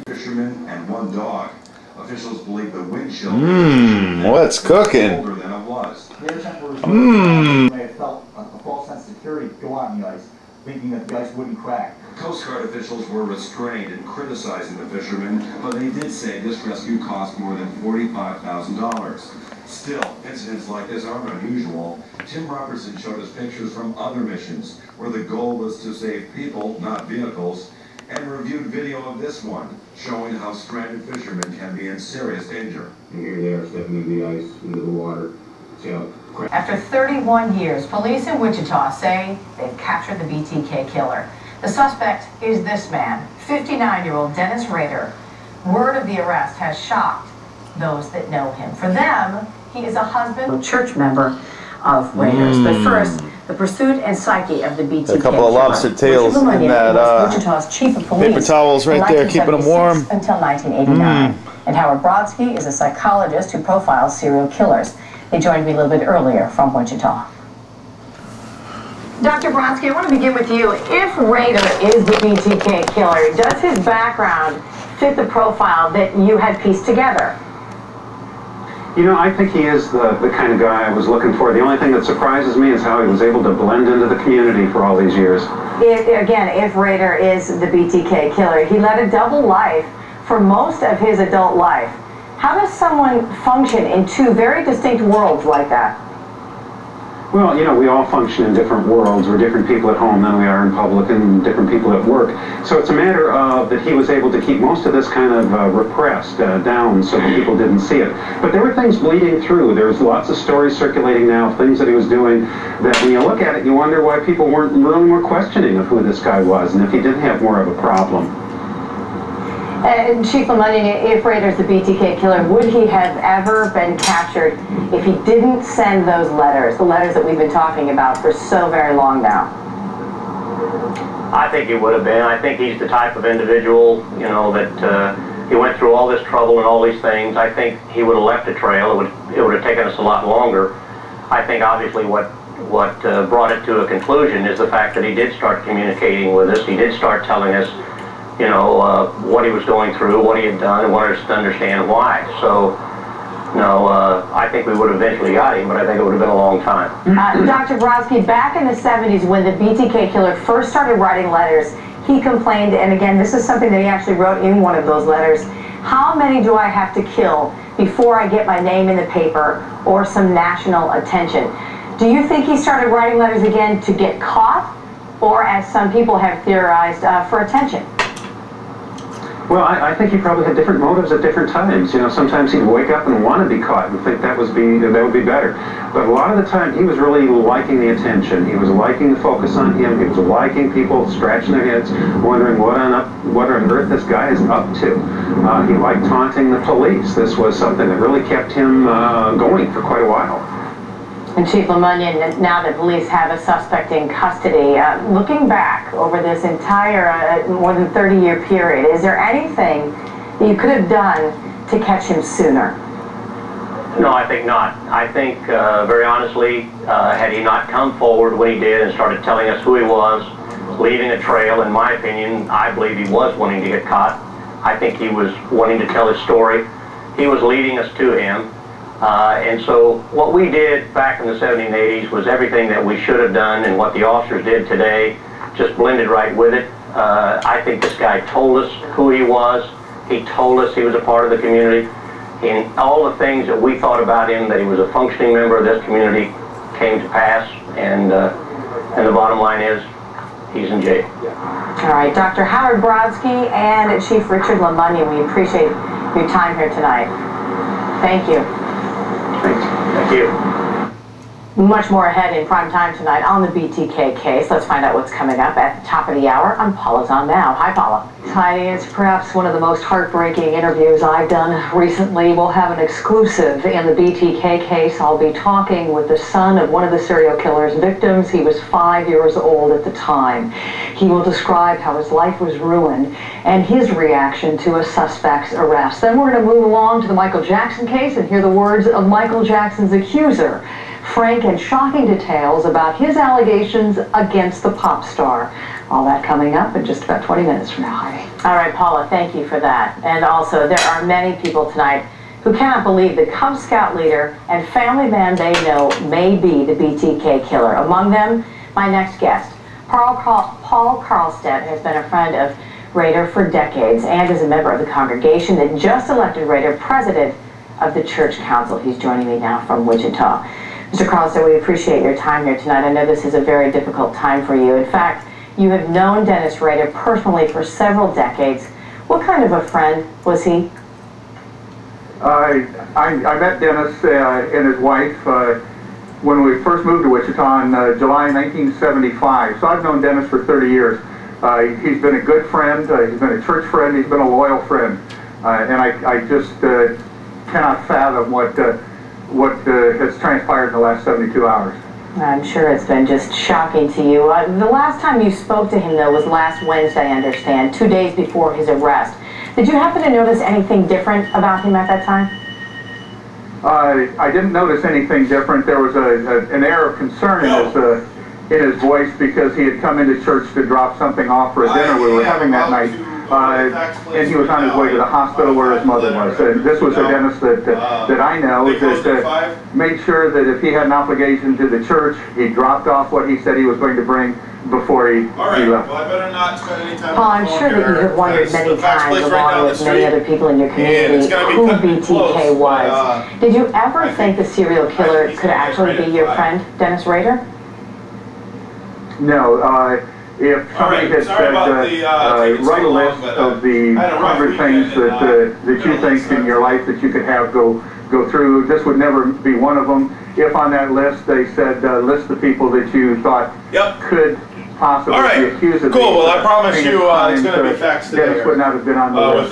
fishermen and one dog. Officials believe the windshield what's cooking? Older than it was. May have felt a false sense of security go on the ice, thinking that the ice wouldn't crack. Coast Guard officials were restrained in criticizing the fishermen, but they did say this rescue cost more than $45,000. Still, incidents like this aren't unusual. Tim Robertson showed us pictures from other missions where the goal was to save people, not vehicles, and reviewed video of this one, showing how stranded fishermen can be in serious danger. And here they are stepping into the ice, into the water. After 31 years, police in Wichita say they've captured the BTK killer. The suspect is this man, 59-year-old Dennis Rader. Word of the arrest has shocked those that know him. For them, he is a husband, church member of Raiders. But first, the pursuit and psyche of the BTK A couple of lobster tails in that Wichita's chief of police paper towels right there, keeping them warm. Until 1989. And Howard Brodsky is a psychologist who profiles serial killers. They joined me a little bit earlier from Wichita. Dr. Brodsky, I want to begin with you. If Rader is the BTK killer, does his background fit the profile that you had pieced together? You know, I think he is the kind of guy I was looking for. The only thing that surprises me is how he was able to blend into the community for all these years. If Rader is the BTK killer, he led a double life for most of his adult life. How does someone function in two very distinct worlds like that? Well, you know, we all function in different worlds. We're different people at home than we are in public, and different people at work. So it's a matter of that he was able to keep most of this kind of repressed down so that people didn't see it. But there were things bleeding through. There's lots of stories circulating now, things that he was doing, that when you look at it, you wonder why people weren't really more questioning of who this guy was and if he didn't have more of a problem. Chief Lemunion, if Rader's the BTK killer, would he have ever been captured if he didn't send those letters, the letters that we've been talking about for so very long now? I think he would have been. I think he's the type of individual, you know, that he went through all this trouble and all these things. I think he would have left a trail. It would have taken us a lot longer. I think obviously what brought it to a conclusion is the fact that he did start communicating with us. He did start telling us, you know, what he was going through, what he had done, and wanted us to understand why. So, no, I think we would have eventually got him, but I think it would have been a long time. Dr. Brodsky, back in the 70s when the BTK killer first started writing letters, he complained, and again, this is something that he actually wrote in one of those letters, how many do I have to kill before I get my name in the paper or some national attention? Do you think he started writing letters again to get caught, or as some people have theorized, for attention? Well, I think he probably had different motives at different times. You know, sometimes he'd wake up and want to be caught and think that would be better. But a lot of the time, he was really liking the attention. He was liking the focus on him. He was liking people scratching their heads, wondering what on earth this guy is up to. He liked taunting the police. This was something that really kept him going for quite a while. And Chief Lemunion, now that police have a suspect in custody, looking back over this entire more than 30-year period, is there anything that you could have done to catch him sooner? No, I think not. I think, very honestly, had he not come forward when he did and started telling us who he was, leaving a trail, in my opinion, I believe he was wanting to get caught. I think he was wanting to tell his story. He was leading us to him. And so what we did back in the 70s and 80s was everything that we should have done, and what the officers did today just blended right with it. I think this guy told us who he was. He told us he was a part of the community. And all the things that we thought about him, that he was a functioning member of this community, came to pass. And the bottom line is, he's in jail. All right, Dr. Howard Brodsky and Chief Richard Lemunion, we appreciate your time here tonight. Thank you. Thank you. Much more ahead in prime time tonight on the BTK case. Let's find out what's coming up at the top of the hour. I'm Paula's On Now. Hi, Paula. Heidi, it's perhaps one of the most heartbreaking interviews I've done recently. We'll have an exclusive in the BTK case. I'll be talking with the son of one of the serial killer's victims. He was 5 years old at the time. He will describe how his life was ruined and his reaction to a suspect's arrest. Then we're going to move along to the Michael Jackson case and hear the words of Michael Jackson's accuser frank and shocking details about his allegations against the pop star. All that coming up in just about 20 minutes from now, Heidi. All right, Paula, thank you for that. And also, there are many people tonight who cannot believe the Cub Scout leader and family man they know may be the BTK killer. Among them, my next guest, Paul Karlstedt, has been a friend of Rader for decades and is a member of the congregation that just elected Rader president of the church council. He's joining me now from Wichita. Mr. Karlstedt, we appreciate your time here tonight. I know this is a very difficult time for you. In fact, you have known Dennis Rader personally for several decades. What kind of a friend was he? I met Dennis and his wife when we first moved to Wichita in July 1975. So I've known Dennis for 30 years. He's been a good friend, he's been a church friend, he's been a loyal friend. And I just cannot fathom what has transpired in the last 72 hours. I'm sure it's been just shocking to you. The last time you spoke to him, though, was last Wednesday, I understand, 2 days before his arrest. Did you happen to notice anything different about him at that time? I didn't notice anything different. There was an air of concern in his voice because he had come into church to drop something off for a dinner we were having that night. And he was on his way to the hospital where his mother was. And this was a Dennis that I know that made sure that if he had an obligation to the church, he dropped off what he said he was going to bring before he left. Well, I better not spend any time Paul, I'm sure that you have wondered many times, along with many other people in your community, who BTK was. Did you ever think the serial killer could actually be your friend, Dennis Rader? No. If somebody had said, write a list of the 100 things that you think in your life that you could have go through, this would never be one of them. If on that list they said, list the people that you thought could possibly be accused of cool. Well, I promise you it's going to be facts today. Dennis would not have been on the list.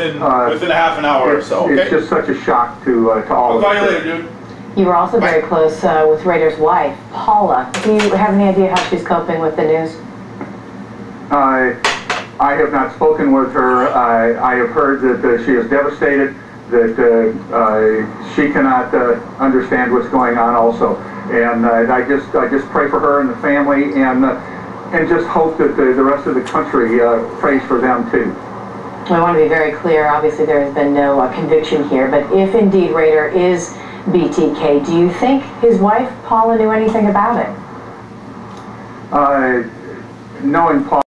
Within a half an hour or so. Okay? It's just such a shock to all of us. I'll call you later, dude. You were also very close with Rader's wife, Paula. Do you have any idea how she's coping with the news? I have not spoken with her. I have heard that she is devastated, that she cannot understand what's going on also. And I just pray for her and the family and just hope that the rest of the country prays for them too. I want to be very clear. Obviously, there has been no conviction here, but if indeed Rader is BTK, do you think his wife, Paula, knew anything about it? Knowing Paula,